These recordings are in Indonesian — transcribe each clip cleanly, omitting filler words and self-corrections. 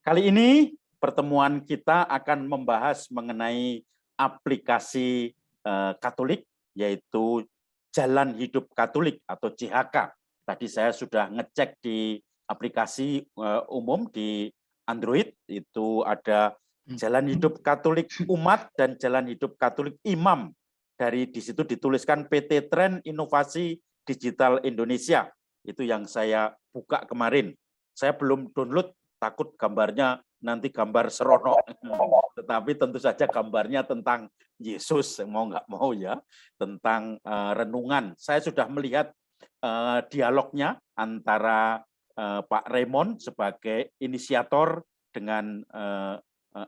Kali ini pertemuan kita akan membahas mengenai aplikasi Katolik, yaitu Jalan Hidup Katolik atau JHK. Tadi saya sudah ngecek di aplikasi umum di Android, itu ada Jalan Hidup Katolik Umat dan Jalan Hidup Katolik Imam. Di situ dituliskan PT Tren Inovasi Digital Indonesia. Itu yang saya buka kemarin. Saya belum download, takut gambarnya nanti gambar serono, tetapi tentu saja gambarnya tentang Yesus, mau nggak mau ya, tentang renungan. Saya sudah melihat dialognya antara Pak Raymond sebagai inisiator dengan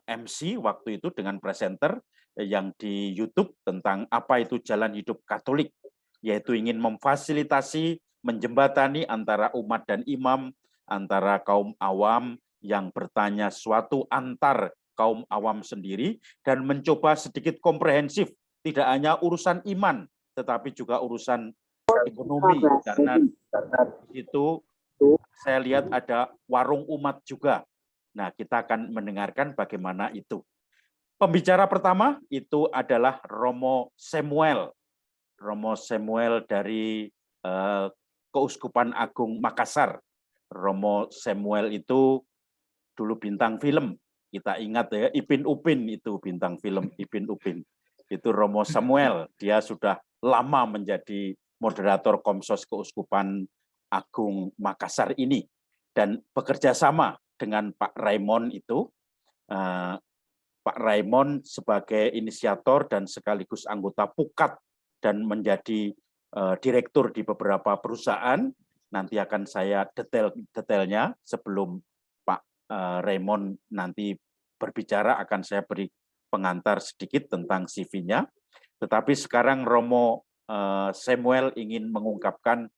MC waktu itu, dengan presenter yang di YouTube tentang apa itu jalan hidup Katolik, yaitu ingin memfasilitasi, menjembatani antara umat dan imam, antara kaum awam yang bertanya suatu antar kaum awam sendiri, dan mencoba sedikit komprehensif, tidak hanya urusan iman, tetapi juga urusan ekonomi, karena itu saya lihat ada warung umat juga. Nah, kita akan mendengarkan bagaimana itu. Pembicara pertama itu adalah Romo Samuel. Romo Samuel dari Keuskupan Agung Makassar. Romo Samuel itu dulu bintang film. Kita ingat ya, Ipin Upin itu bintang film Ipin Upin. Itu Romo Samuel. Dia sudah lama menjadi moderator Komsos Keuskupan Agung Makassar ini. Dan bekerja sama dengan Pak Raymond itu. Pak Raymond sebagai inisiator dan sekaligus anggota Pukat dan menjadi direktur di beberapa perusahaan. Nanti akan saya detailnya sebelum Pak Raymond nanti berbicara, akan saya beri pengantar sedikit tentang CV-nya. Tetapi sekarang Romo Samuel ingin mengungkapkan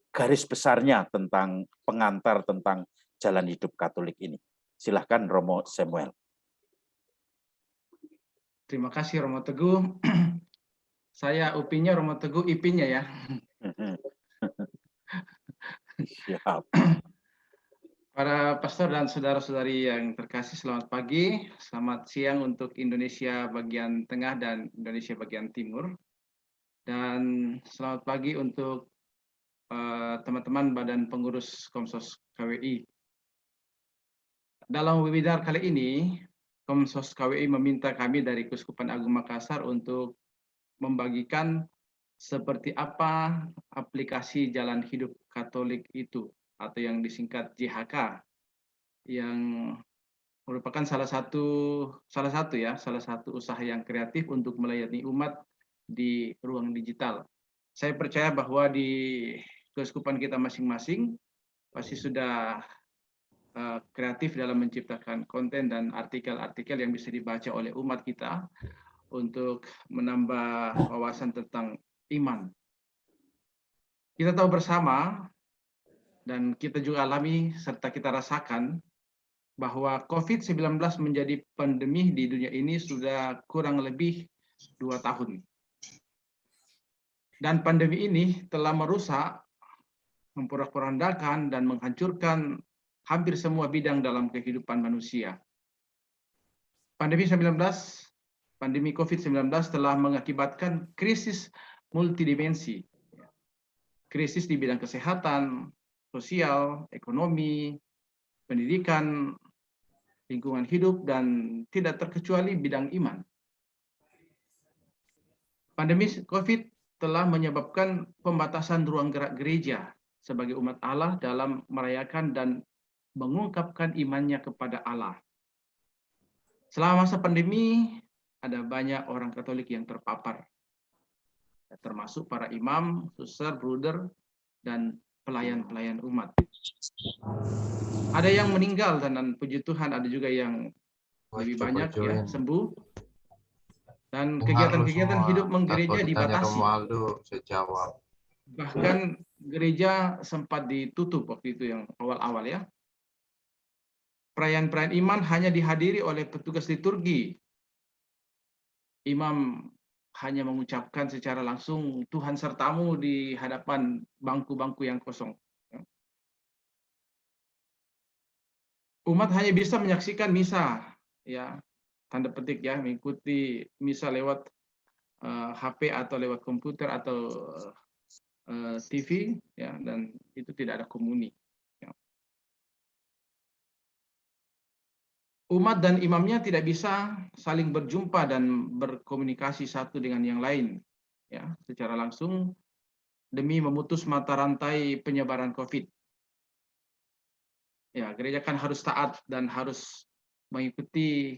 garis besarnya tentang pengantar tentang jalan hidup Katolik ini. Silahkan Romo Samuel. Terima kasih Romo Teguh. Saya Upinnya, Romo Teguh Ipinnya ya. Siap. Para pastor dan saudara-saudari yang terkasih, selamat pagi, selamat siang untuk Indonesia bagian tengah dan Indonesia bagian timur. Dan selamat pagi untuk teman-teman Badan Pengurus Komsos KWI. Dalam webinar kali ini, Komsos KWI meminta kami dari Keuskupan Agung Makassar untuk membagikan seperti apa aplikasi Jalan Hidup Katolik itu, atau yang disingkat JHK, yang merupakan salah satu usaha yang kreatif untuk melayani umat di ruang digital. Saya percaya bahwa di keuskupan kita masing-masing pasti sudah kreatif dalam menciptakan konten dan artikel-artikel yang bisa dibaca oleh umat kita untuk menambah wawasan tentang iman. Kita tahu bersama dan kita juga alami serta kita rasakan bahwa COVID-19 menjadi pandemi di dunia ini sudah kurang lebih 2 tahun. Dan pandemi ini telah merusak, memporak-porandakan dan menghancurkan hampir semua bidang dalam kehidupan manusia. Pandemi COVID-19 telah mengakibatkan krisis multidimensi. Krisis di bidang kesehatan, sosial, ekonomi, pendidikan, lingkungan hidup, dan tidak terkecuali bidang iman. Pandemi COVID telah menyebabkan pembatasan ruang gerak gereja sebagai umat Allah dalam merayakan dan mengungkapkan imannya kepada Allah. Selama masa pandemi, ada banyak orang Katolik yang terpapar, termasuk para imam, suster, bruder, dan pelayan-pelayan umat. Ada yang meninggal dan puji Tuhan ada juga yang lebih banyak ya sembuh. Dan kegiatan-kegiatan hidup menggereja dibatasi. Bahkan gereja sempat ditutup waktu itu yang awal-awal ya. Perayaan-perayaan iman hanya dihadiri oleh petugas liturgi. Imam hanya mengucapkan secara langsung Tuhan sertamu di hadapan bangku-bangku yang kosong. Umat hanya bisa menyaksikan misa, ya, tanda petik ya, mengikuti misa lewat HP atau lewat komputer atau TV, ya, dan itu tidak ada komuni. Ya. Umat dan imamnya tidak bisa saling berjumpa dan berkomunikasi satu dengan yang lain, ya, secara langsung demi memutus mata rantai penyebaran COVID. Ya, gereja kan harus taat dan harus mengikuti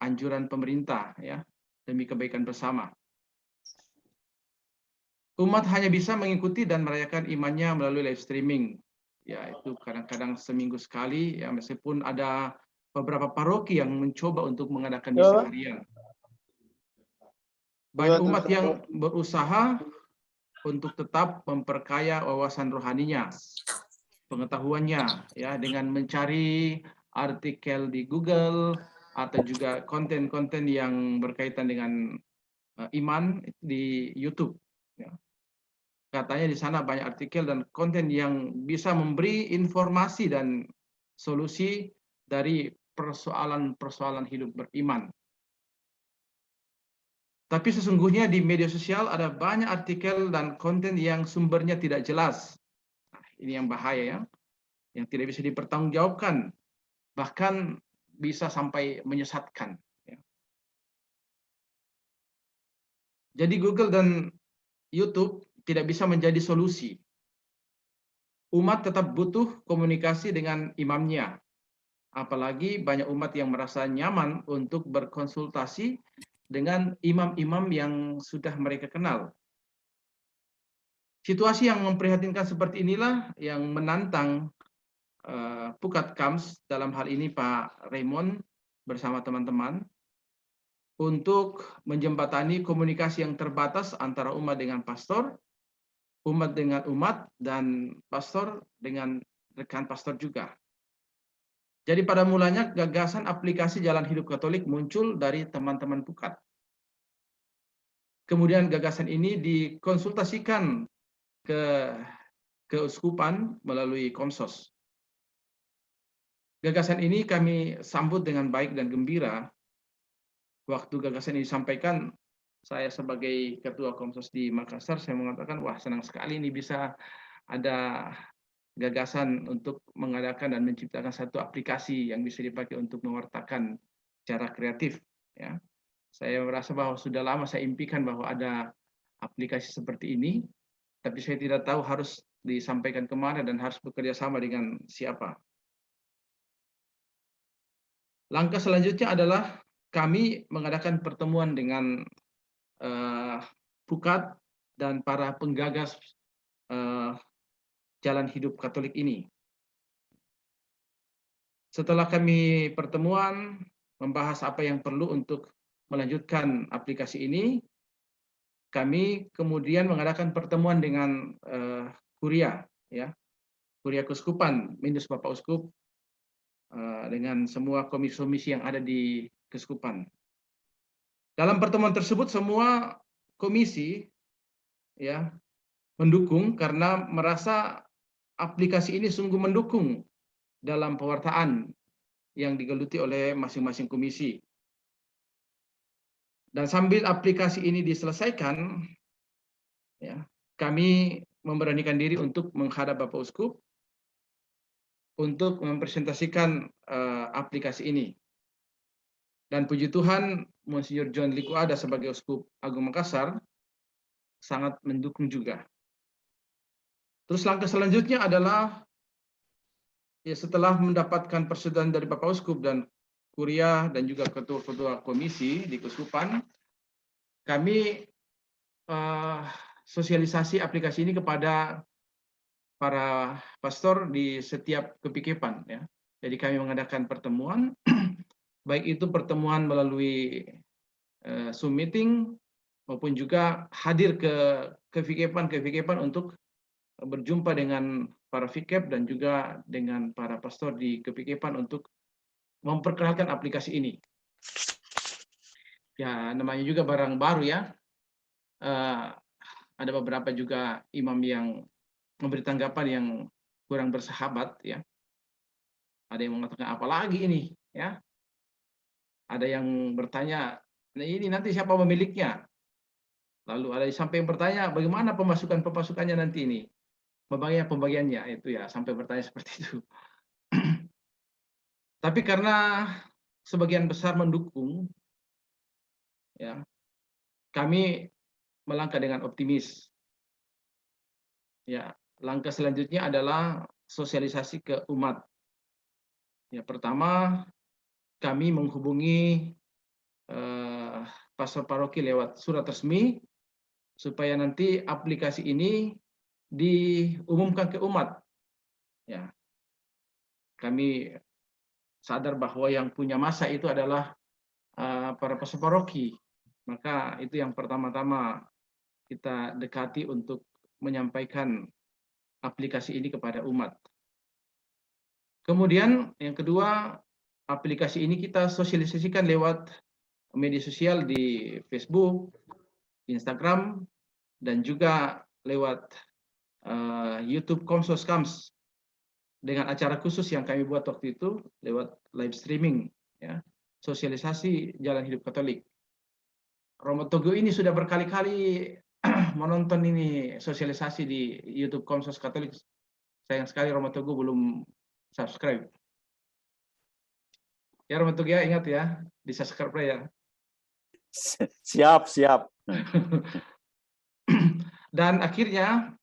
anjuran pemerintah, ya, demi kebaikan bersama. Umat hanya bisa mengikuti dan merayakan imannya melalui live streaming. Ya, itu kadang-kadang seminggu sekali, ya, meskipun ada beberapa paroki yang mencoba untuk mengadakan misa harian. Banyak umat yang berusaha untuk tetap memperkaya wawasan rohaninya, pengetahuannya, ya, dengan mencari artikel di Google atau juga konten-konten yang berkaitan dengan iman di YouTube. Ya. Katanya di sana banyak artikel dan konten yang bisa memberi informasi dan solusi dari persoalan-persoalan hidup beriman. Tapi sesungguhnya di media sosial ada banyak artikel dan konten yang sumbernya tidak jelas. Nah, ini yang bahaya, ya, yang tidak bisa dipertanggungjawabkan, bahkan bisa sampai menyesatkan. Ya. Jadi Google dan YouTube tidak bisa menjadi solusi. Umat tetap butuh komunikasi dengan imamnya. Apalagi banyak umat yang merasa nyaman untuk berkonsultasi dengan imam-imam yang sudah mereka kenal. Situasi yang memprihatinkan seperti inilah yang menantang Pukat Kams, dalam hal ini Pak Raymond bersama teman-teman, untuk menjembatani komunikasi yang terbatas antara umat dengan pastor, umat dengan umat, dan pastor dengan rekan pastor juga. Jadi pada mulanya gagasan aplikasi Jalan Hidup Katolik muncul dari teman-teman Pukat. Kemudian gagasan ini dikonsultasikan ke keuskupan melalui Komsos. Gagasan ini kami sambut dengan baik dan gembira. Waktu gagasan ini disampaikan, saya sebagai Ketua Komsos di Makassar, saya mengatakan, wah, senang sekali ini bisa ada gagasan untuk mengadakan dan menciptakan satu aplikasi yang bisa dipakai untuk mewartakan secara kreatif. Ya. Saya merasa bahwa sudah lama saya impikan bahwa ada aplikasi seperti ini, tapi saya tidak tahu harus disampaikan kemana dan harus bekerja sama dengan siapa. Langkah selanjutnya adalah kami mengadakan pertemuan dengan Pukat dan para penggagas Jalan Hidup Katolik ini. Setelah kami pertemuan, membahas apa yang perlu untuk melanjutkan aplikasi ini, kami kemudian mengadakan pertemuan dengan Kuria, ya, Kuria Keuskupan, Minus Bapak Uskup, dengan semua komisi-komisi yang ada di Keuskupan. Dalam pertemuan tersebut semua komisi, ya, mendukung karena merasa aplikasi ini sungguh mendukung dalam pewartaan yang digeluti oleh masing-masing komisi. Dan sambil aplikasi ini diselesaikan, ya, kami memberanikan diri untuk menghadap Bapak Uskup untuk mempresentasikan aplikasi ini. Dan puji Tuhan, Monsinyur John Likuada sebagai Uskup Agung Makassar sangat mendukung juga. Terus langkah selanjutnya adalah, ya, setelah mendapatkan persetujuan dari Bapak Uskup dan Kuria dan juga ketua-ketua komisi di Keuskupan, kami sosialisasi aplikasi ini kepada para pastor di setiap kepikepan, ya. Jadi kami mengadakan pertemuan, baik itu pertemuan melalui Zoom meeting maupun juga hadir ke kepikepan untuk berjumpa dengan para fikep dan juga dengan para pastor di kepikepan untuk memperkenalkan aplikasi ini. Ya, namanya juga barang baru, ya. Ada beberapa juga imam yang memberi tanggapan yang kurang bersahabat, ya. Ada yang mengatakan apalagi ini, ya. Ada yang bertanya, nah ini nanti siapa pemiliknya? Lalu ada sampai yang bertanya, bagaimana pemasukannya nanti ini? Pembagiannya itu ya, sampai bertanya seperti itu. Tapi karena sebagian besar mendukung, ya, kami melangkah dengan optimis. Ya, langkah selanjutnya adalah sosialisasi ke umat. Ya, pertama kami menghubungi pastor paroki lewat surat resmi supaya nanti aplikasi ini diumumkan ke umat. Ya, kami sadar bahwa yang punya masa itu adalah para pastor paroki. Maka itu yang pertama-tama kita dekati untuk menyampaikan aplikasi ini kepada umat. Kemudian yang kedua, aplikasi ini kita sosialisasikan lewat media sosial di Facebook, Instagram, dan juga lewat YouTube Komsos Kams dengan acara khusus yang kami buat waktu itu lewat live streaming, ya, sosialisasi jalan hidup Katolik. Romo Teguh ini sudah berkali-kali menonton ini sosialisasi di YouTube Komsos Katolik. Sayang sekali Romo Teguh belum subscribe. Ya Romo Teguh ya, ingat ya, di subscribe ya. Siap, siap. Dan akhirnya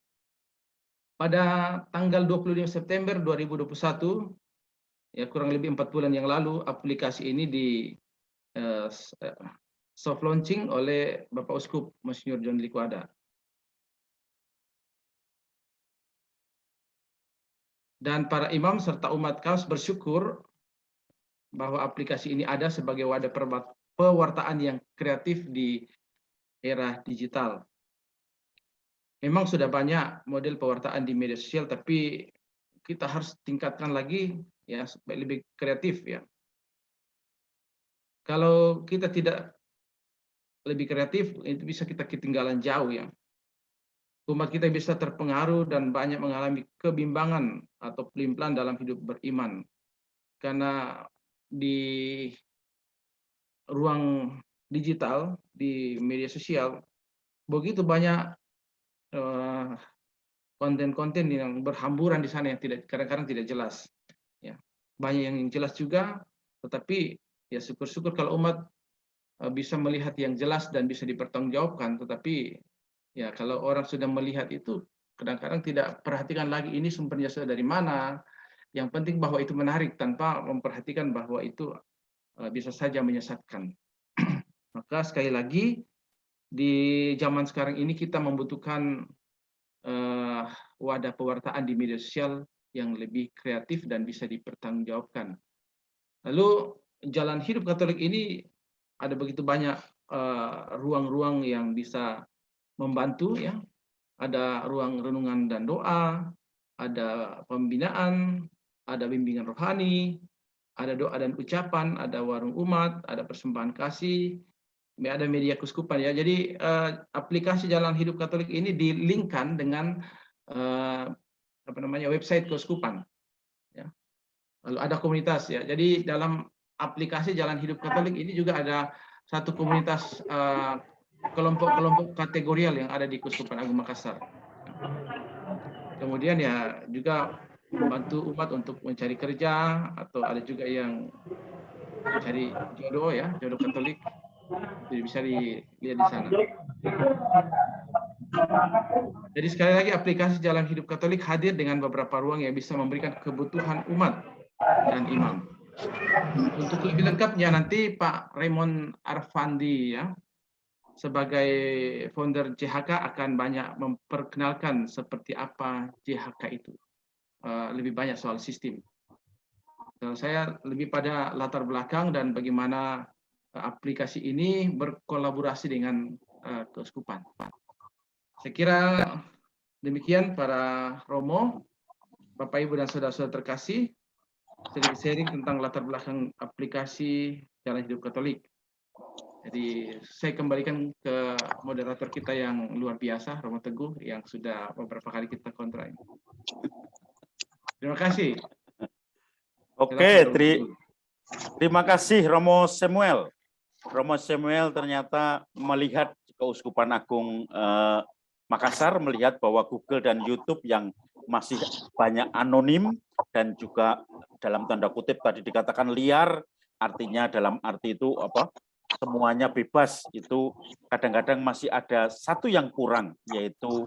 pada tanggal 25 September 2021, ya kurang lebih 4 bulan yang lalu, aplikasi ini di soft launching oleh Bapak Uskup Monsignor John Likwada. Dan para imam serta umat Kams bersyukur bahwa aplikasi ini ada sebagai wadah pewartaan yang kreatif di era digital. Memang sudah banyak model pewartaan di media sosial, tapi kita harus tingkatkan lagi ya supaya lebih kreatif ya. Kalau kita tidak lebih kreatif, itu bisa kita ketinggalan jauh ya. Umat kita bisa terpengaruh dan banyak mengalami kebimbangan atau pelimpilan dalam hidup beriman. Karena di ruang digital, di media sosial, begitu banyak konten-konten yang berhamburan di sana yang kadang-kadang tidak jelas. Ya, banyak yang jelas juga, tetapi ya syukur-syukur kalau umat bisa melihat yang jelas dan bisa dipertanggungjawabkan. Tetapi ya kalau orang sudah melihat itu, kadang-kadang tidak perhatikan lagi ini sumbernya sudah dari mana. Yang penting bahwa itu menarik tanpa memperhatikan bahwa itu bisa saja menyesatkan. Maka sekali lagi di zaman sekarang ini kita membutuhkan wadah pewartaan di media sosial yang lebih kreatif dan bisa dipertanggungjawabkan. Lalu jalan hidup Katolik ini ada begitu banyak ruang-ruang yang bisa membantu ya. Ada ruang renungan dan doa, ada pembinaan, ada bimbingan rohani, ada doa dan ucapan, ada warung umat, ada persembahan kasih, ada media keuskupan ya. Jadi aplikasi jalan hidup Katolik ini dilingkan dengan website keuskupan. Ya. Lalu ada komunitas ya. Jadi dalam aplikasi jalan hidup Katolik ini juga ada satu komunitas kelompok-kelompok kategorial yang ada di Keuskupan Agung Makassar. Kemudian ya juga membantu umat untuk mencari kerja, atau ada juga yang mencari jodoh ya, jodoh Katolik. Jadi bisa dilihat di sana. Jadi sekali lagi aplikasi jalan hidup Katolik hadir dengan beberapa ruang yang bisa memberikan kebutuhan umat dan imam. Untuk lebih lengkapnya nanti Pak Raymond Arfandi ya, sebagai founder JHK akan banyak memperkenalkan seperti apa JHK itu. Lebih banyak soal sistem. Dan saya lebih pada latar belakang dan bagaimana aplikasi ini berkolaborasi dengan keuskupan. Saya kira demikian para Romo, Bapak Ibu dan saudara-saudara terkasih, sedikit sharing tentang latar belakang aplikasi Jalan Hidup Katolik. Jadi saya kembalikan ke moderator kita yang luar biasa, Romo Teguh, yang sudah beberapa kali kita kontrak. Terima kasih. Oke, Silakan, Dr. terima kasih Romo Samuel. Romo Samuel ternyata melihat Keuskupan Agung Makassar, melihat bahwa Google dan YouTube yang masih banyak anonim dan juga dalam tanda kutip tadi dikatakan liar, artinya dalam arti itu apa? Semuanya bebas, itu kadang-kadang masih ada satu yang kurang, yaitu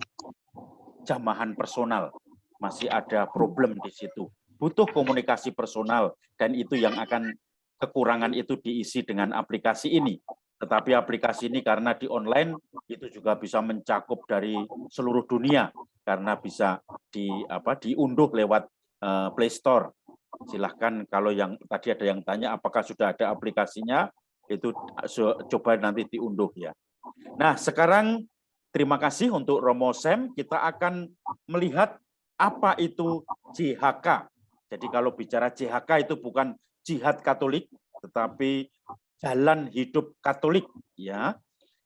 jamahan personal. Masih ada problem di situ. Butuh komunikasi personal, dan itu yang akan kekurangan itu diisi dengan aplikasi ini. Tetapi aplikasi ini karena di online itu juga bisa mencakup dari seluruh dunia karena bisa diunduh lewat Play Store. Silahkan kalau yang tadi ada yang tanya apakah sudah ada aplikasinya, itu coba nanti diunduh ya. Nah, sekarang terima kasih untuk Romo Sam. Kita akan melihat apa itu JHK. Jadi kalau bicara JHK itu bukan jihad Katolik, tetapi jalan hidup Katolik, ya.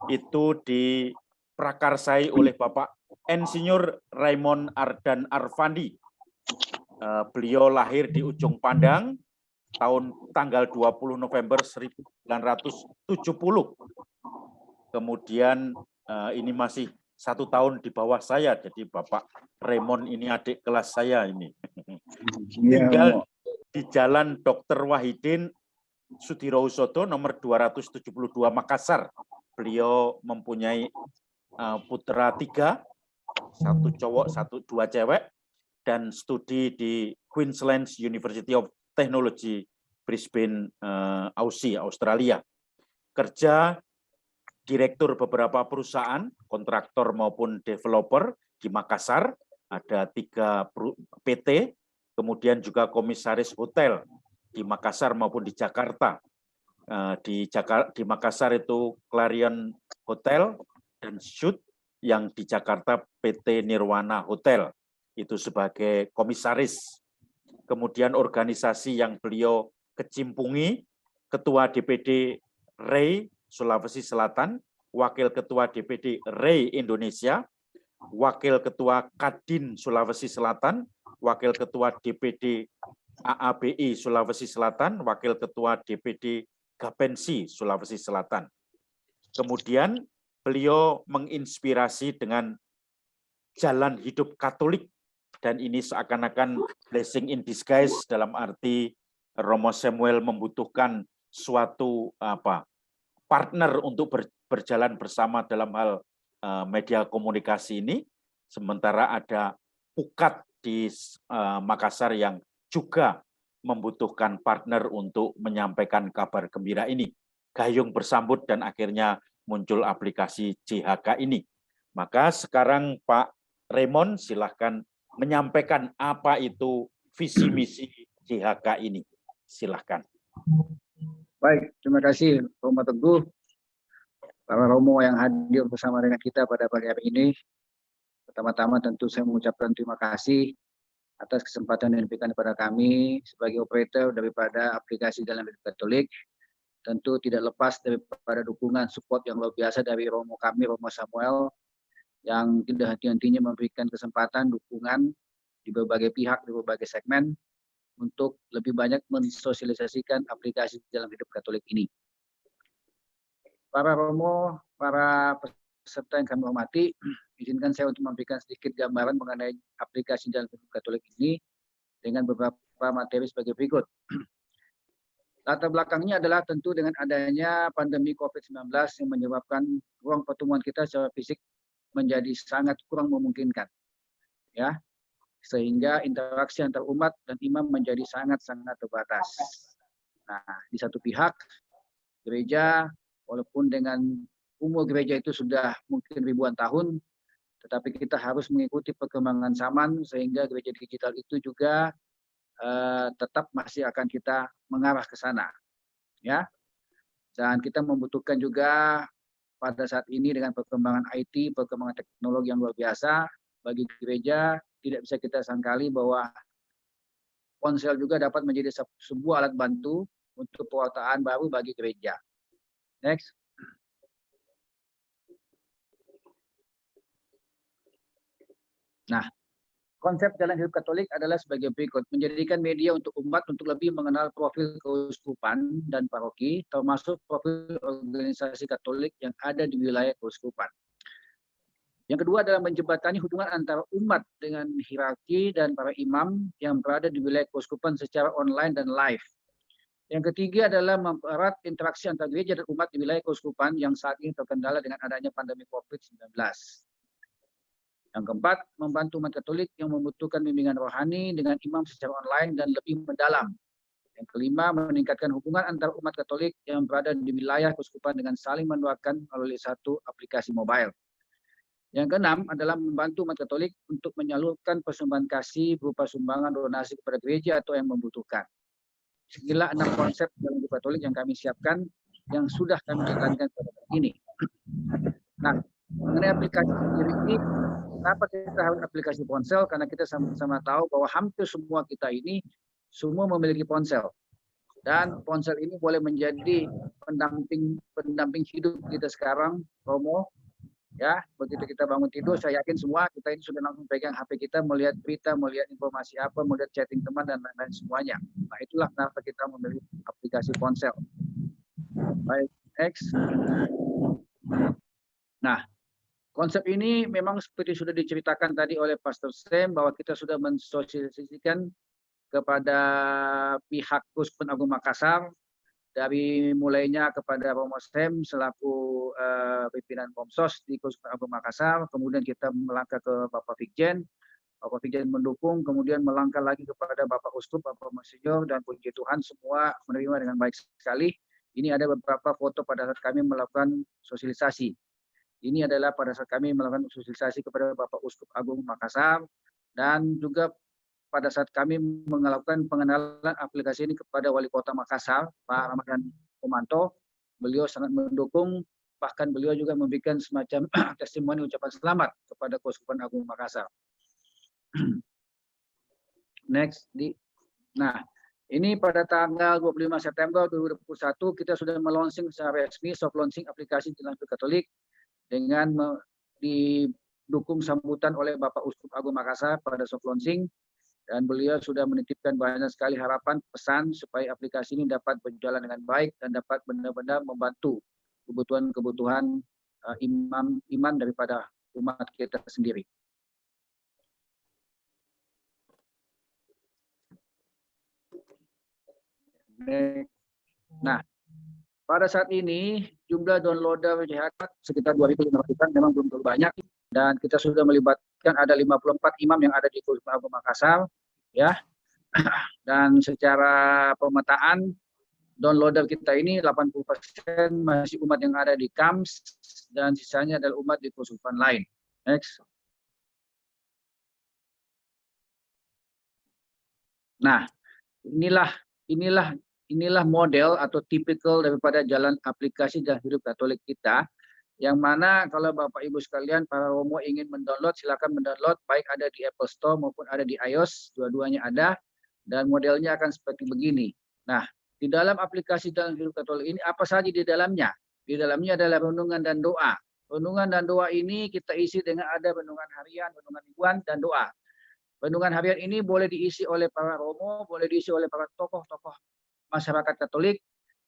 Itu diprakarsai oleh Bapak Insinyur Raymond Ardan Arfandi. Beliau lahir di Ujung Pandang tanggal 20 November 1970. Kemudian ini masih 1 tahun di bawah saya, jadi Bapak Raymond ini adik kelas saya ini. Tinggal di Jalan Dr. Wahidin Sudirohusodo nomor 272 Makassar. Beliau mempunyai putra 3, 1 cowok, 2 cewek, dan studi di Queensland University of Technology, Brisbane, Aussie, Australia. Kerja direktur beberapa perusahaan, kontraktor maupun developer di Makassar, ada 3 PT, kemudian juga komisaris hotel di Makassar maupun di Jakarta. Di Makassar itu Clarion Hotel dan Shoot, yang di Jakarta PT Nirwana Hotel, itu sebagai komisaris. Kemudian organisasi yang beliau kecimpungi, Ketua DPD REI Sulawesi Selatan, Wakil Ketua DPD REI Indonesia, Wakil Ketua Kadin Sulawesi Selatan, Wakil Ketua DPD AABI Sulawesi Selatan, Wakil Ketua DPD Gapensi Sulawesi Selatan. Kemudian beliau menginspirasi dengan jalan hidup Katolik, dan ini seakan-akan blessing in disguise, dalam arti Romo Samuel membutuhkan suatu partner untuk berjalan bersama dalam hal media komunikasi ini, sementara ada UKAT di Makassar yang juga membutuhkan partner untuk menyampaikan kabar gembira ini. Gayung bersambut dan akhirnya muncul aplikasi JHK ini. Maka sekarang Pak Raymond silahkan menyampaikan apa itu visi misi JHK ini. Silahkan. Baik, terima kasih Romo Teguh, para Romo yang hadir bersama dengan kita pada pagi hari ini. Pertama-tama tentu saya mengucapkan terima kasih atas kesempatan yang diberikan kepada kami sebagai operator daripada aplikasi Jalan Hidup Katolik. Tentu tidak lepas daripada dukungan support yang luar biasa dari Romo kami, Romo Samuel, yang tidak henti-hentinya memberikan kesempatan dukungan di berbagai pihak, di berbagai segmen, untuk lebih banyak mensosialisasikan aplikasi Jalan Hidup Katolik ini. Para Romo, para peserta yang kami hormati, izinkan saya untuk memberikan sedikit gambaran mengenai aplikasi Jalan Hidup Katolik ini dengan beberapa materi sebagai berikut. Latar belakangnya adalah tentu dengan adanya pandemi COVID-19 yang menyebabkan ruang pertemuan kita secara fisik menjadi sangat kurang memungkinkan, ya, sehingga interaksi antar umat dan imam menjadi sangat-sangat terbatas. Nah, di satu pihak gereja, walaupun dengan umur gereja itu sudah mungkin ribuan tahun, tetapi kita harus mengikuti perkembangan zaman sehingga gereja digital itu juga tetap masih akan kita mengarah ke sana, ya. Dan kita membutuhkan juga pada saat ini dengan perkembangan IT, perkembangan teknologi yang luar biasa, bagi gereja tidak bisa kita sangkali bahwa ponsel juga dapat menjadi sebuah alat bantu untuk pewartaan baru bagi gereja. Next. Nah, Konsep jalan hidup Katolik adalah sebagai berikut: menjadikan media untuk umat untuk lebih mengenal profil keuskupan dan paroki, termasuk profil organisasi Katolik yang ada di wilayah keuskupan. Yang kedua adalah menjembatani hubungan antara umat dengan hierarki dan para imam yang berada di wilayah keuskupan secara online dan live. Yang ketiga adalah mempererat interaksi antara gereja dan umat di wilayah keuskupan yang saat ini terkendala dengan adanya pandemi COVID-19. Yang keempat, membantu umat Katolik yang membutuhkan bimbingan rohani dengan imam secara online dan lebih mendalam. Yang kelima, meningkatkan hubungan antar umat Katolik yang berada di wilayah keuskupan dengan saling mendoakan melalui satu aplikasi mobile. Yang keenam adalah membantu umat Katolik untuk menyalurkan persembahan kasih berupa sumbangan donasi kepada gereja atau yang membutuhkan. Sekilas 6 konsep dalam hidup Katolik yang kami siapkan yang sudah kami jalankan pada hari ini. Nah, mengenai aplikasi sendiri ini, kenapa kita harus aplikasi ponsel? Karena kita sama-sama tahu bahwa hampir semua kita ini semua memiliki ponsel. Dan ponsel ini boleh menjadi pendamping hidup kita sekarang, Romo. Ya, begitu kita bangun tidur, saya yakin semua kita ini sudah langsung pegang HP kita, melihat berita, melihat informasi apa, melihat chatting teman dan lain-lain semuanya. Nah, itulah kenapa kita memilih aplikasi ponsel. Baik, next. Nah, konsep ini memang seperti sudah diceritakan tadi oleh Pastor Sam bahwa kita sudah mensosialisasikan kepada pihak Kuskupan Agung Makassar, dari mulainya kepada Romo Sam selaku pimpinan Komsos di Kuskupan Agung Makassar, kemudian kita melangkah ke Bapak Vikjen mendukung, kemudian melangkah lagi kepada Bapak Uskup, Bapak Monsinyur, dan puji Tuhan semua menerima dengan baik sekali. Ini ada beberapa foto pada saat kami melakukan sosialisasi. Ini adalah pada saat kami melakukan sosialisasi kepada Bapak Uskup Agung Makassar, dan juga pada saat kami melakukan pengenalan aplikasi ini kepada Wali Kota Makassar, Pak Ramadhan Pomanto. Beliau sangat mendukung, bahkan beliau juga memberikan semacam testimoni ucapan selamat kepada Kuskupan Agung Makassar. Next. Nah, ini pada tanggal 25 September 2021 kita sudah meluncurkan secara resmi soft launching aplikasi Jalan Hidup Katolik dengan didukung sambutan oleh Bapak Uskup Agung Makassar pada soft launching. Dan beliau sudah menitipkan banyak sekali harapan, pesan supaya aplikasi ini dapat berjalan dengan baik dan dapat benar-benar membantu kebutuhan-kebutuhan iman daripada umat kita sendiri. Nah, pada saat ini jumlah downloader JHK sekitar 2.500 memang belum terlalu banyak, dan kita sudah melibatkan ada 54 imam yang ada di Kuskupan Agung Makassar, ya. Dan secara pemetaan downloader kita ini 80% masih umat yang ada di KAMS dan sisanya adalah umat di kuskupan lain. Next. Nah, inilah model atau tipikal daripada jalan aplikasi Jalan Hidup Katolik kita, yang mana kalau Bapak Ibu sekalian, para Romo ingin mendownload, silakan mendownload, baik ada di Apple Store maupun ada di iOS, dua-duanya ada, dan modelnya akan seperti begini. Nah, di dalam aplikasi Jalan Hidup Katolik ini, apa saja di dalamnya? Di dalamnya adalah renungan dan doa. Renungan dan doa ini kita isi dengan ada renungan harian, renungan mingguan, dan doa. Renungan harian ini boleh diisi oleh para Romo, boleh diisi oleh para tokoh-tokoh masyarakat Katolik.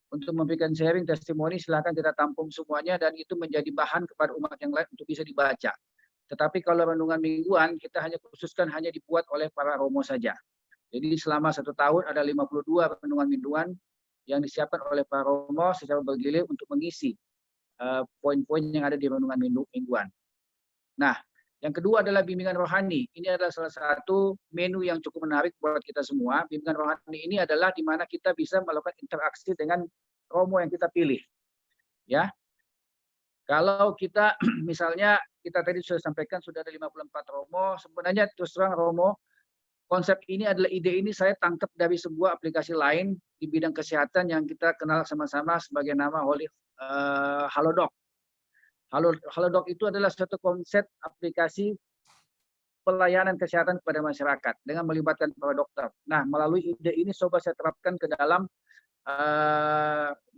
Untuk memberikan sharing testimoni, silakan kita tampung semuanya dan itu menjadi bahan kepada umat yang lain untuk bisa dibaca. Tetapi kalau renungan mingguan, kita hanya khususkan hanya dibuat oleh para Romo saja. Jadi selama 1 tahun ada 52 renungan mingguan yang disiapkan oleh para Romo secara bergilir untuk mengisi poin-poin yang ada di renungan mingguan. Nah, yang kedua adalah bimbingan rohani. Ini adalah salah satu menu yang cukup menarik buat kita semua. Bimbingan rohani ini adalah di mana kita bisa melakukan interaksi dengan Romo yang kita pilih. Ya. Kalau kita misalnya kita tadi sudah sampaikan sudah ada 54 Romo, sebenarnya terus terang Romo, konsep ini adalah ide ini saya tangkap dari sebuah aplikasi lain di bidang kesehatan yang kita kenal sama-sama sebagai nama Halodoc. Halodoc itu adalah suatu konsep aplikasi pelayanan kesehatan kepada masyarakat dengan melibatkan para dokter. Nah, melalui ide ini coba saya terapkan ke dalam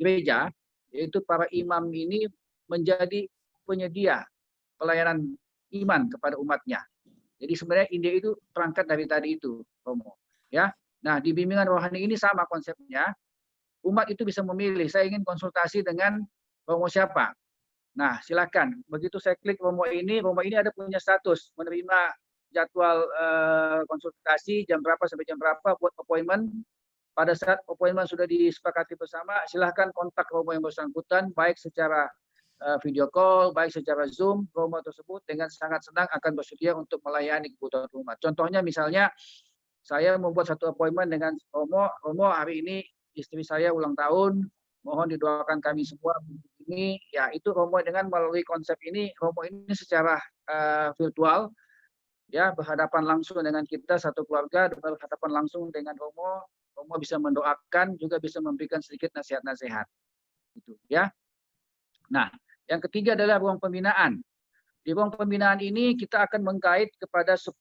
gereja, yaitu para imam ini menjadi penyedia pelayanan iman kepada umatnya. Jadi sebenarnya ide itu terangkat dari tadi itu, Romo. Ya. Nah, di bimbingan rohani ini sama konsepnya. Umat itu bisa memilih, saya ingin konsultasi dengan Romo siapa. Nah, silakan. Begitu saya klik Romo ini ada punya status menerima jadwal konsultasi jam berapa sampai jam berapa buat appointment. Pada saat appointment sudah disepakati bersama, silahkan kontak Romo yang bersangkutan, baik secara video call, baik secara Zoom, Romo tersebut dengan sangat senang akan bersedia untuk melayani kebutuhan umat. Contohnya misalnya, saya membuat satu appointment dengan Romo hari ini istri saya ulang tahun, mohon didoakan kami semua ini, ya itu Romo dengan melalui konsep ini, Romo ini secara virtual, ya berhadapan langsung dengan kita satu keluarga, berhadapan langsung dengan Romo bisa mendoakan, juga bisa memberikan sedikit nasihat-nasihat. Gitu, ya. Nah, yang ketiga adalah ruang pembinaan. Di ruang pembinaan ini kita akan mengkait kepada 10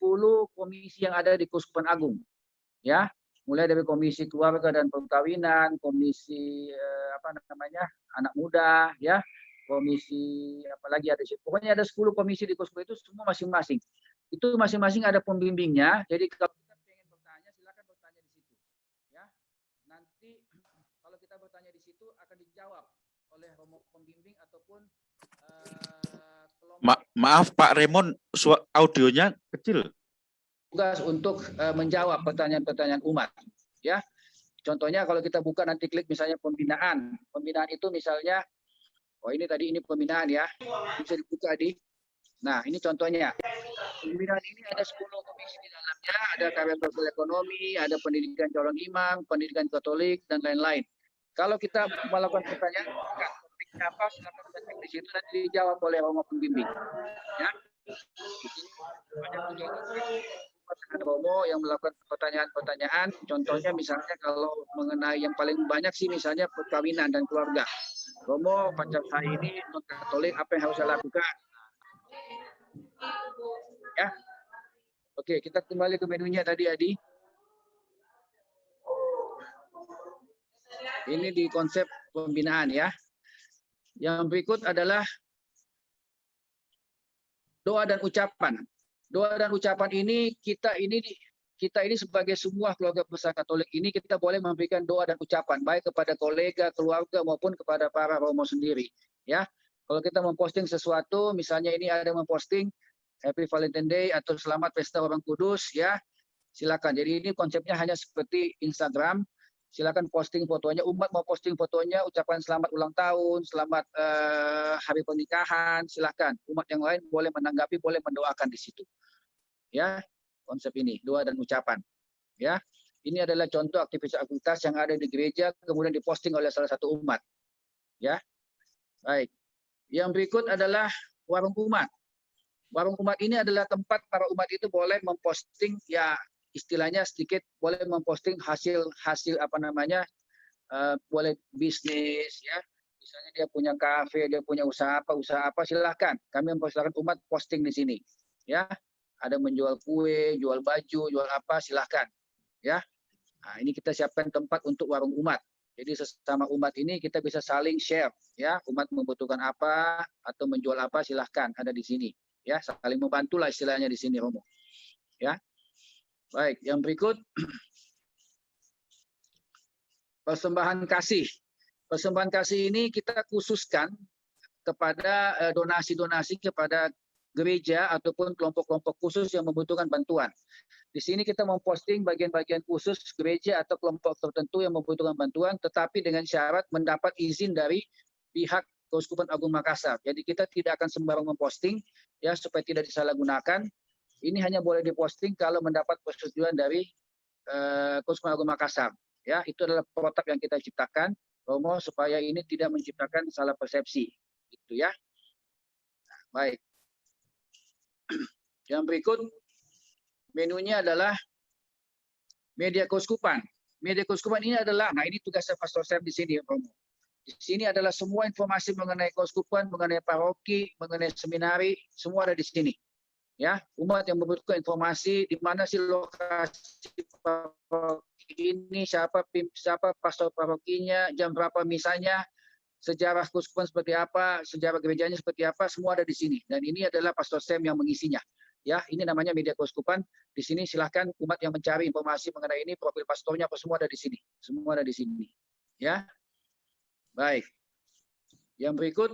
komisi yang ada di Keuskupan Agung. Ya, mulai dari komisi keluarga dan perkawinan, komisi anak muda, ya, komisi apalagi ada, pokoknya ada 10 komisi di Keuskupan itu semua masing-masing. Itu masing-masing ada pembimbingnya. Jadi kalau kita ingin bertanya, silakan bertanya di situ. Ya, nanti kalau kita bertanya di situ akan dijawab oleh Romo pembimbing ataupun Maaf Pak Raymond, audionya kecil. Tugas untuk menjawab pertanyaan-pertanyaan umat. Ya, contohnya kalau kita buka nanti klik misalnya pembinaan itu misalnya, oh ini tadi ini pembinaan ya, bisa dibuka di. Nah ini contohnya, pembinaan ini ada 10 komisi di dalamnya, ada karya sosial ekonomi, ada pendidikan calon imam, pendidikan Katolik dan lain-lain. Kalau kita melakukan pertanyaan, topiknya apa, silakan ketik di situ dan dijawab oleh Romo pembimbing. Ya, dengan Romo yang melakukan pertanyaan-pertanyaan, contohnya misalnya kalau mengenai yang paling banyak sih misalnya perkawinan dan keluarga. Romo, pacar saya ini non-Katolik, apa yang harus saya lakukan? Ya, oke, kita kembali ke menunya tadi, Adi. Ini di konsep pembinaan ya. Yang berikut adalah doa dan ucapan. Doa dan ucapan ini kita ini sebagai semua keluarga besar Katolik ini kita boleh memberikan doa dan ucapan baik kepada kolega, keluarga maupun kepada para Romo sendiri. Ya, kalau kita memposting sesuatu, misalnya ini ada memposting Happy Valentine Day atau Selamat Pesta Orang Kudus, ya silakan. Jadi ini konsepnya hanya seperti Instagram. Silakan posting fotonya, umat mau posting fotonya, ucapan selamat ulang tahun, selamat hari pernikahan, silakan. Umat yang lain boleh menanggapi, boleh mendoakan di situ. Ya, konsep ini, doa dan ucapan. Ya, ini adalah contoh aktivitas yang ada di gereja, kemudian diposting oleh salah satu umat. Ya, baik. Yang berikut adalah warung umat. Warung umat ini adalah tempat para umat itu boleh memposting, ya istilahnya sedikit boleh memposting hasil boleh bisnis ya, misalnya dia punya kafe, dia punya usaha apa silahkan, kami mempersilahkan umat posting di sini ya, ada menjual kue, jual baju, jual apa silahkan ya. Nah, ini kita siapkan tempat untuk warung umat, jadi sesama umat ini kita bisa saling share ya, umat membutuhkan apa atau menjual apa silahkan ada di sini ya, saling membantu lah istilahnya di sini Romo ya. Baik, yang berikut persembahan kasih. Persembahan kasih ini kita khususkan kepada donasi-donasi kepada gereja ataupun kelompok-kelompok khusus yang membutuhkan bantuan. Di sini kita memposting bagian-bagian khusus gereja atau kelompok tertentu yang membutuhkan bantuan, tetapi dengan syarat mendapat izin dari pihak Keuskupan Agung Makassar. Jadi kita tidak akan sembarang memposting ya supaya tidak disalahgunakan. Ini hanya boleh diposting kalau mendapat persetujuan dari Keuskupan Agung Makassar. Ya, itu adalah protap yang kita ciptakan, Romo, supaya ini tidak menciptakan salah persepsi. Gitu ya. Nah, baik. Yang berikut menunya adalah media keuskupan. Media keuskupan ini adalah, nah ini tugasnya Pastor Sam di sini, Romo. Di sini adalah semua informasi mengenai keuskupan, mengenai paroki, mengenai seminari, semua ada di sini. Ya, umat yang membutuhkan informasi di mana sih lokasi paroki ini, siapa pastor parokinya, jam berapa misanya, sejarah keuskupan seperti apa, sejarah gerejanya seperti apa, semua ada di sini. Dan ini adalah Pastor Sam yang mengisinya. Ya, ini namanya media keuskupan. Di sini silahkan umat yang mencari informasi mengenai ini, profil pastornya apa semua ada di sini. Semua ada di sini. Ya, baik. Yang berikut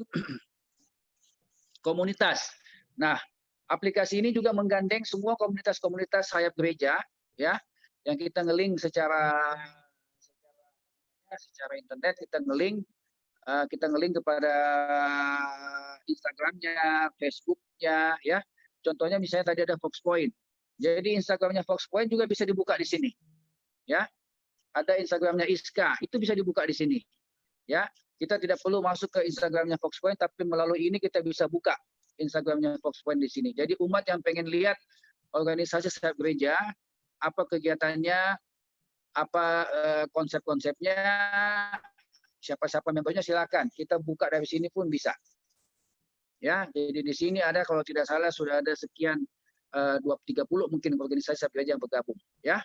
komunitas. Nah, aplikasi ini juga menggandeng semua komunitas-komunitas sayap gereja, ya, yang kita ngeling secara internet, kita ngeling kepada Instagramnya, Facebooknya, ya. Contohnya misalnya tadi ada Foxpoint. Jadi Instagramnya Foxpoint juga bisa dibuka di sini, ya. Ada Instagramnya Iska, itu bisa dibuka di sini, ya. Kita tidak perlu masuk ke Instagramnya Foxpoint, tapi melalui ini kita bisa buka Instagramnya Foxpoint di sini. Jadi umat yang pengen lihat organisasi sayap gereja, apa kegiatannya, apa konsep-konsepnya, siapa-siapa membernya silakan. Kita buka dari sini pun bisa. Ya, jadi di sini ada kalau tidak salah sudah ada sekian 30 mungkin organisasi sayap gereja yang bergabung. Ya,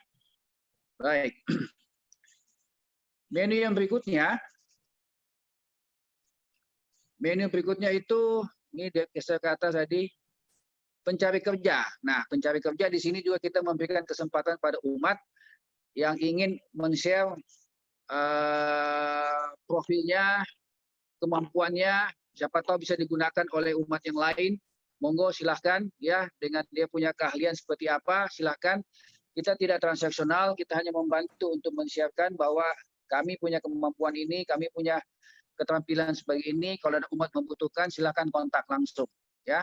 baik. Menu yang berikutnya. Menu berikutnya itu, ini saya kata tadi, pencari kerja. Nah, pencari kerja di sini juga kita memberikan kesempatan pada umat yang ingin men-share profilnya, kemampuannya, siapa tahu bisa digunakan oleh umat yang lain. Monggo silahkan, ya, dengan dia punya keahlian seperti apa, silahkan. Kita tidak transaksional, kita hanya membantu untuk men-sharekan bahwa kami punya kemampuan ini, kami punya keterampilan sebagai ini. Kalau ada umat membutuhkan, silakan kontak langsung, ya,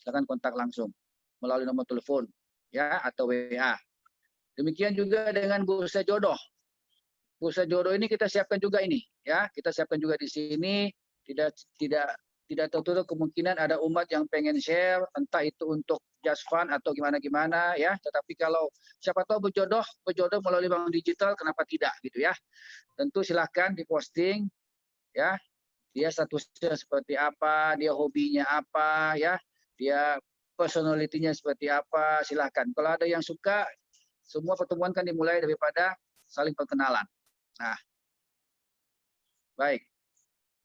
silakan kontak langsung melalui nomor telepon, ya, atau WA. Demikian juga dengan bursa jodoh. Bursa jodoh ini kita siapkan juga ini, ya, kita siapkan juga di sini. Tidak tertutup kemungkinan ada umat yang pengen share, entah itu untuk just fun atau gimana, ya. Tetapi kalau siapa tahu berjodoh melalui bank digital, kenapa tidak, gitu ya. Tentu silahkan diposting. Ya, dia statusnya seperti apa, dia hobinya apa, ya, dia personalitinya seperti apa, silahkan. Kalau ada yang suka, semua pertemuan kan dimulai daripada saling perkenalan. Nah, baik.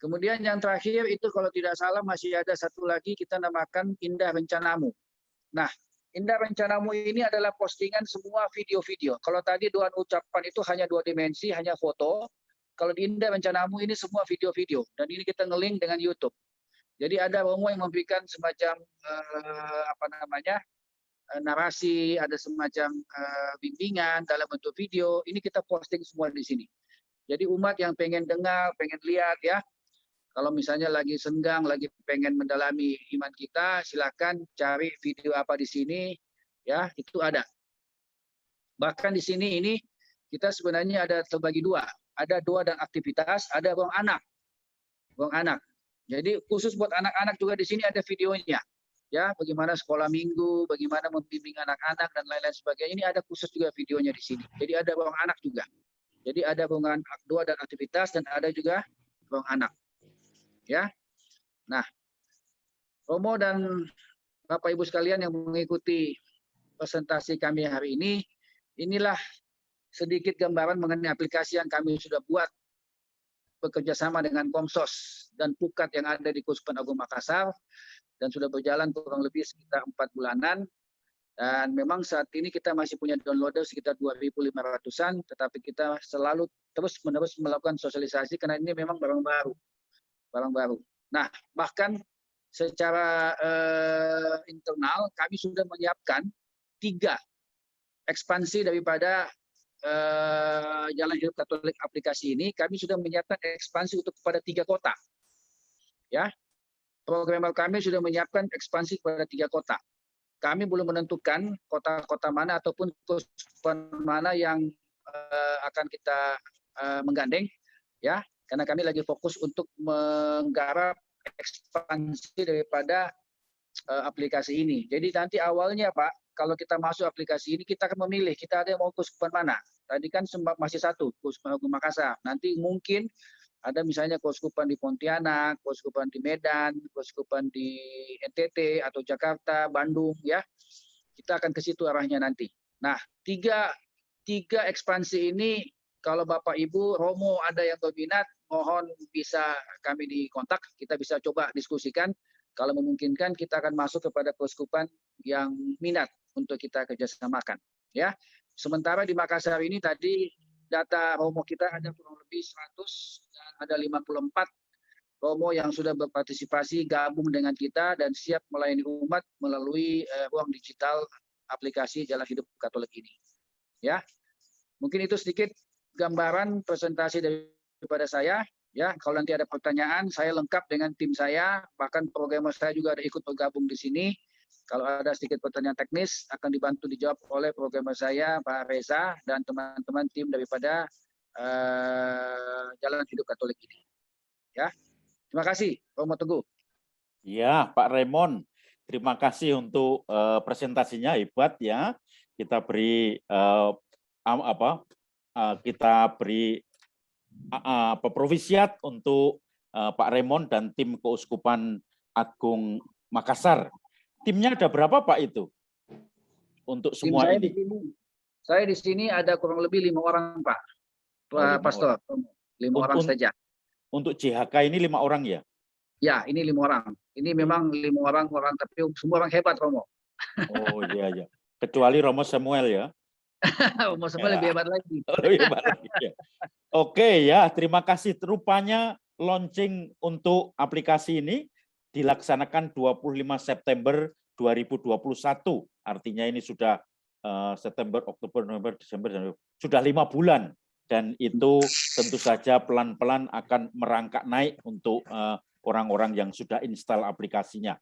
Kemudian yang terakhir itu kalau tidak salah masih ada satu lagi kita namakan Indah Rencanamu. Nah, Indah Rencanamu ini adalah postingan semua video-video. Kalau tadi doa ucapan itu hanya 2 dimensi, hanya foto. Kalau di Indah Rencanamu ini semua video-video, dan ini kita nge-link dengan YouTube. Jadi ada Romo yang memberikan semacam narasi, ada semacam bimbingan dalam bentuk video. Ini kita posting semua di sini. Jadi umat yang pengen dengar, pengen lihat, ya, kalau misalnya lagi senggang, lagi pengen mendalami iman kita, silakan cari video apa di sini, ya, itu ada. Bahkan di sini ini kita sebenarnya ada terbagi 2. Ada doa dan aktivitas, ada ruang anak. Ruang anak. Jadi khusus buat anak-anak juga di sini ada videonya. Ya, bagaimana sekolah minggu, bagaimana membimbing anak-anak dan lain-lain sebagainya. Ini ada khusus juga videonya di sini. Jadi ada ruang anak juga. Jadi ada ruangan doa dan aktivitas dan ada juga ruang anak. Ya. Nah, Romo dan Bapak Ibu sekalian yang mengikuti presentasi kami hari ini, inilah sedikit gambaran mengenai aplikasi yang kami sudah buat bekerja sama dengan Komsos dan Pukat yang ada di Keuskupan Agung Makassar, dan sudah berjalan kurang lebih sekitar 4 bulanan. Dan memang saat ini kita masih punya downloader sekitar 2.500-an, tetapi kita selalu terus-menerus melakukan sosialisasi karena ini memang barang baru. Nah, bahkan secara internal kami sudah menyiapkan 3 ekspansi daripada Jalan Hidup Katolik aplikasi ini. Kami sudah menyiapkan ekspansi untuk kepada 3 kota. Ya, programmer kami sudah menyiapkan ekspansi kepada 3 kota. Kami belum menentukan kota-kota mana ataupun keuskupan mana yang akan kita menggandeng, ya, karena kami lagi fokus untuk menggarap ekspansi daripada aplikasi ini. Jadi nanti awalnya, Pak, kalau kita masuk aplikasi ini, kita akan memilih, kita ada yang mau keuskupan mana. Tadi kan masih 1, Keuskupan Agung Makassar. Nanti mungkin ada misalnya keuskupan di Pontianak, keuskupan di Medan, keuskupan di NTT atau Jakarta, Bandung, ya. Kita akan ke situ arahnya nanti. Nah, tiga ekspansi ini, kalau Bapak Ibu Romo ada yang berminat, mohon bisa kami dikontak, kita bisa coba diskusikan. Kalau memungkinkan kita akan masuk kepada keuskupan yang minat untuk kita kerjasamakan. Ya, sementara di Makassar ini tadi data romo kita ada kurang lebih 100 dan ada 54 romo yang sudah berpartisipasi gabung dengan kita dan siap melayani umat melalui ruang digital aplikasi Jalan Hidup Katolik ini. Ya, mungkin itu sedikit gambaran presentasi daripada saya. Ya, kalau nanti ada pertanyaan, saya lengkap dengan tim saya, bahkan programmer saya juga ada ikut bergabung di sini. Kalau ada sedikit pertanyaan teknis, akan dibantu dijawab oleh programmer saya, Pak Reza, dan teman-teman tim daripada Jalan Hidup Katolik ini. Ya, terima kasih, Romo Teguh. Ya, Pak Raymond, terima kasih untuk presentasinya, hebat ya. Kita beri provisiat untuk Pak Raymond dan tim Keuskupan Agung Makassar. Timnya ada berapa Pak itu untuk semua Tim saya ini? Saya di sini ada kurang lebih 5 orang Pak, Pastor. 5 orang saja. Untuk JHK ini 5 orang ya? Ya, ini 5 orang. Ini memang 5 orang tapi semua orang hebat Romo. Oh iya ya. Kecuali Romo Samuel ya. Romo Samuel lebih hebat lagi. Lebih hebat lagi ya. Oke ya, terima kasih. Rupanya launching untuk aplikasi ini dilaksanakan 25 September 2021. Artinya ini sudah September, Oktober, November, Desember, sudah 5 bulan. Dan itu tentu saja pelan-pelan akan merangkak naik untuk orang-orang yang sudah install aplikasinya.